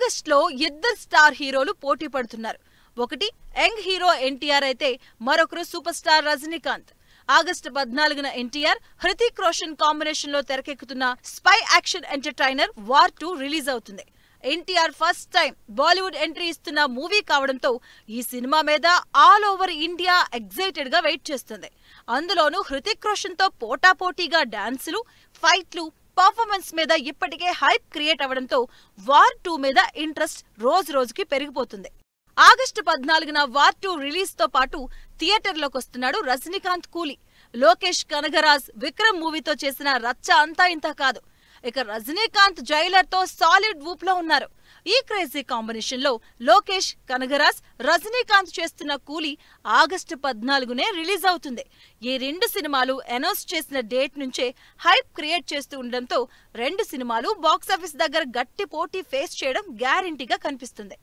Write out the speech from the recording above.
August లో ఇద్దరు star హీరోలు పోటీ పడుతున్నారు. ఒకటి యంగ్ హీరో ఎన్టీఆర్ అయితే మరొకరు సూపర్ స్టార్ రజనీకాంత్. ఆగస్టు 14న ఎన్టీఆర్, హృతిక్ రోషన్ కాంబినేషన్ లో తెరకెక్కుతున్న spy action entertainer War 2 release అవుతుంది. NTR first time Bollywood entry ఇస్తున్న మూవీ కావడంతో ఈ సినిమా మీద ఆల్ ఓవర్ ఇండియా ఎగ్జైటెడ్ గా వెయిట్ చేస్తుంది. అందులోనూ హృతిక్ రోషన్ తో పోటాపోటీగా డాన్సులు, ఫైట్లు, పర్ఫార్మెన్స్ మీద ఇప్పటికే హైప్ క్రియేట్ అవడంతో వార్ 2 మీద ఇంట్రెస్ట్ రోజు రోజుకి పెరిగిపోతుంది. ఆగస్టు 14న వార్ 2 రిలీజ్ తో పాటు థియేటర్లోకి వస్తున్నాడు రజనీకాంత్ కూలీ. లోకేష్ కనగరాజ్ విక్రమ్ మూవీతో చేసిన రచ్చ అంతా ఇంత కాదు. ఇక రజనీకాంత్ జైలర్ తో సాలిడ్ ఊప్ లో ఉన్నారు. ఈ క్రేజీ కాంబినేషన్ లో లోకేష్ కనగరాజ్ రజనీకాంత్ చేస్తున్న కూలీ ఆగస్టు 14నే రిలీజ్ అవుతుంది. ఈ రెండు సినిమాలు అనౌన్స్ చేసిన డేట్ నుంచే హైప్ క్రియేట్ చేస్తూ ఉండడంతో రెండు సినిమాలు బాక్సాఫీస్ దగ్గర గట్టి పోటీ ఫేస్ చేయడం గ్యారెంటీగా కనిపిస్తుంది.